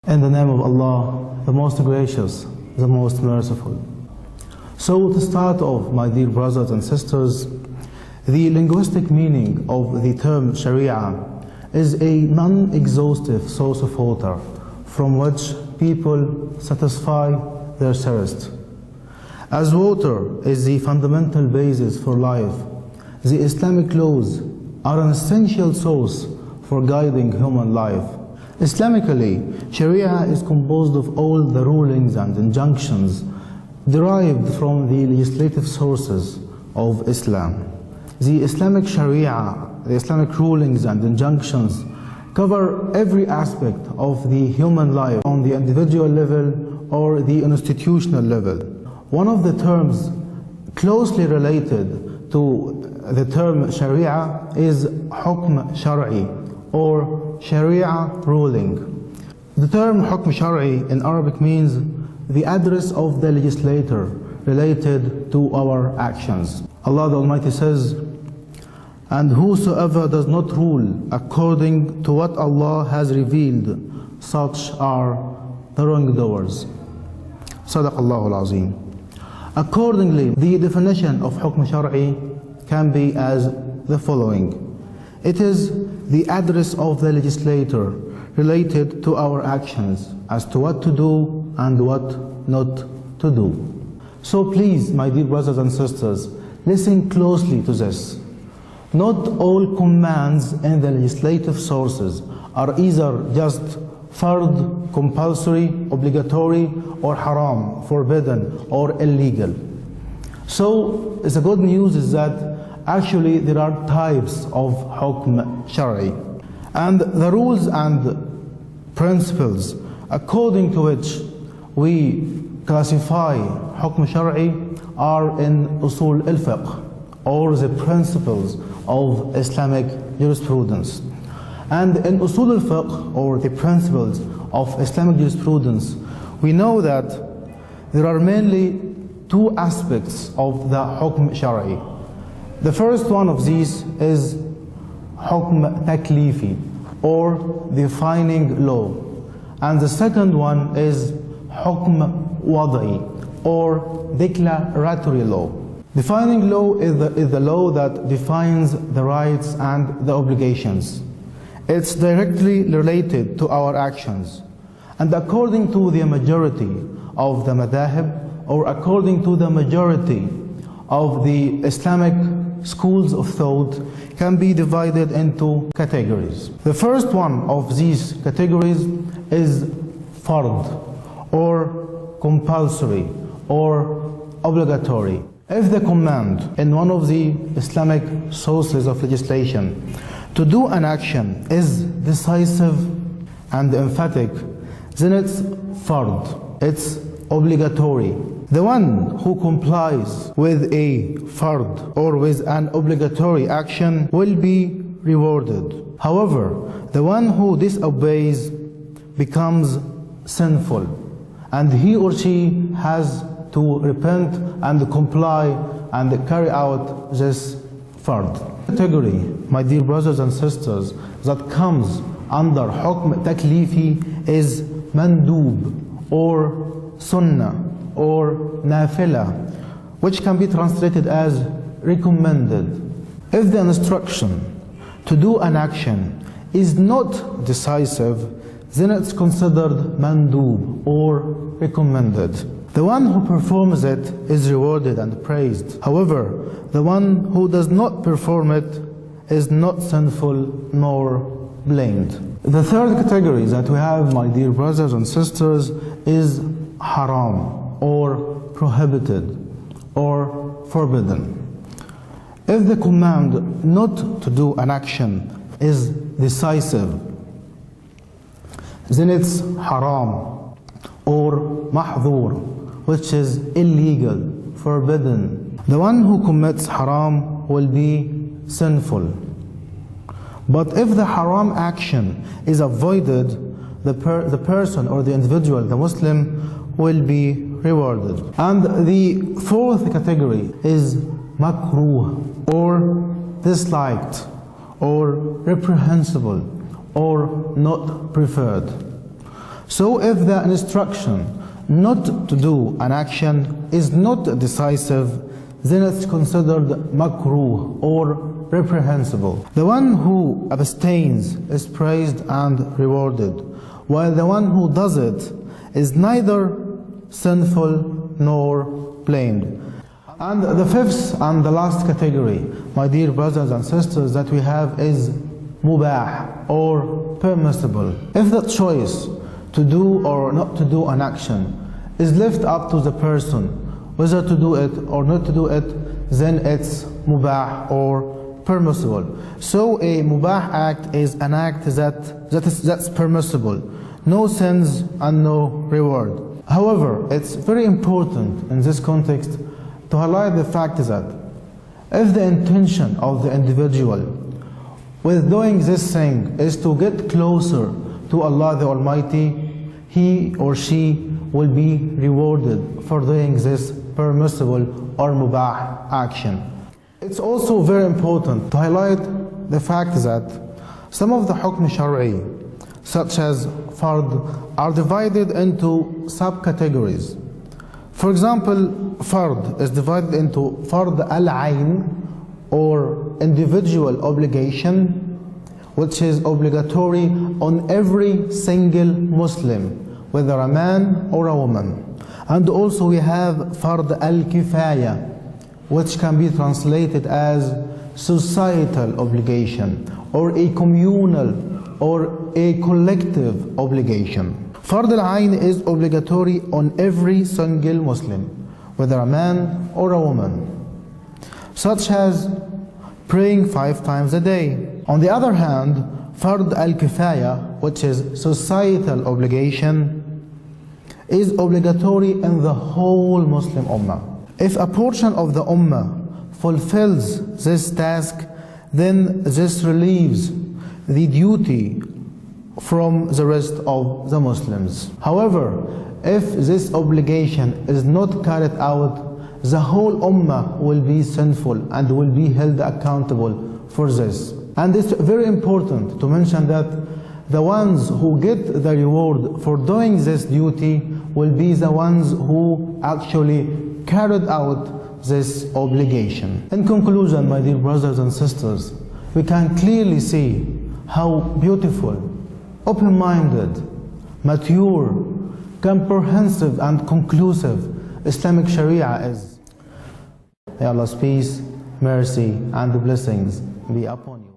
In the name of Allah, the most gracious, the most merciful. So to start off, my dear brothers and sisters, the linguistic meaning of the term Sharia is a non-exhaustive source of water from which people satisfy their thirst. As water is the fundamental basis for life, the Islamic laws are an essential source for guiding human life. Islamically, Sharia is composed of all the rulings and injunctions derived from the legislative sources of Islam. The Islamic Sharia, the Islamic rulings and injunctions cover every aspect of the human life on the individual level or the institutional level. One of the terms closely related to the term Sharia is Hukm Shar'i or Sharia ruling. The term Hukm Shar'i in Arabic means the address of the legislator related to our actions. Allah the Almighty says, "And whosoever does not rule according to what Allah has revealed, such are the wrongdoers." Sadaq Allahu al-Azim. Accordingly, the definition of Hukm Shar'i can be as the following. It is the address of the legislator related to our actions as to what to do and what not to do. So please, my dear brothers and sisters, listen closely to this. Not all commands in the legislative sources are either just fard, compulsory, obligatory, or haram, forbidden, or illegal. So the good news is that actually there are types of Hukm Shar'i. And the rules and principles according to which we classify Hukm Shar'i are in Usul al-Fiqh, or the principles of Islamic jurisprudence. And in Usul al-Fiqh, or the principles of Islamic jurisprudence, we know that there are mainly two aspects of the Hukm Shar'i. The first one of these is Hukm Taklifi, or defining law. And the second one is Hukm Wada'i, or declaratory law. Defining law is the law that defines the rights and the obligations. It's directly related to our actions. And according to the majority of the madahib, or according to the majority of the Islamic schools of thought, can be divided into categories. The first one of these categories is fard, or compulsory, or obligatory. If the command in one of the Islamic sources of legislation to do an action is decisive and emphatic, then it's fard, it's obligatory. The one who complies with a fard or with an obligatory action will be rewarded. However, the one who disobeys becomes sinful, and he or she has to repent and comply and carry out this fard. Category, my dear brothers and sisters, that comes under Hukm Taklifi is Mandub, or Sunnah, or Nafila, which can be translated as recommended. If the instruction to do an action is not decisive, then it's considered Mandub, or recommended. The one who performs it is rewarded and praised. However, the one who does not perform it is not sinful nor blamed. The third category that we have, my dear brothers and sisters, is haram, or prohibited, or forbidden. If the command not to do an action is decisive, then it's haram, or mahdhur, which is illegal, forbidden. The one who commits haram will be sinful. But if the haram action is avoided, the person or the individual, the Muslim, will be rewarded. And the fourth category is makruh, or disliked, or reprehensible, or not preferred. So if the instruction not to do an action is not decisive, then it's considered makruh or reprehensible. The one who abstains is praised and rewarded, while the one who does it is neither sinful nor blamed. And the fifth and the last category, my dear brothers and sisters, that we have is mubah or permissible. If the choice to do or not to do an action is left up to the person, whether to do it or not to do it, then it's mubah or permissible. So a mubah act is an act that's permissible, no sins and no reward. However, it's very important in this context to highlight the fact that if the intention of the individual with doing this thing is to get closer to Allah the Almighty, he or she will be rewarded for doing this permissible or mubah action. It's also very important to highlight the fact that some of the hukm shari, such as fard, are divided into subcategories. For example, fard is divided into fard al-ayn, or individual obligation, which is obligatory on every single Muslim, whether a man or a woman. And also we have fard al-kifaya, which can be translated as societal obligation, or a communal or a collective obligation. Fard al-ayn is obligatory on every single Muslim, whether a man or a woman, such as praying 5 times a day. On the other hand, fard al-kifaya, which is societal obligation, is obligatory in the whole Muslim ummah. If a portion of the ummah fulfills this task, then this relieves the duty from the rest of the Muslims. However, if this obligation is not carried out, the whole ummah will be sinful and will be held accountable for this. And it's very important to mention that the ones who get the reward for doing this duty will be the ones who actually carried out this obligation. In conclusion, my dear brothers and sisters, we can clearly see how beautiful, open-minded, mature, comprehensive and conclusive Islamic Sharia is. May Allah's peace, mercy and blessings be upon you.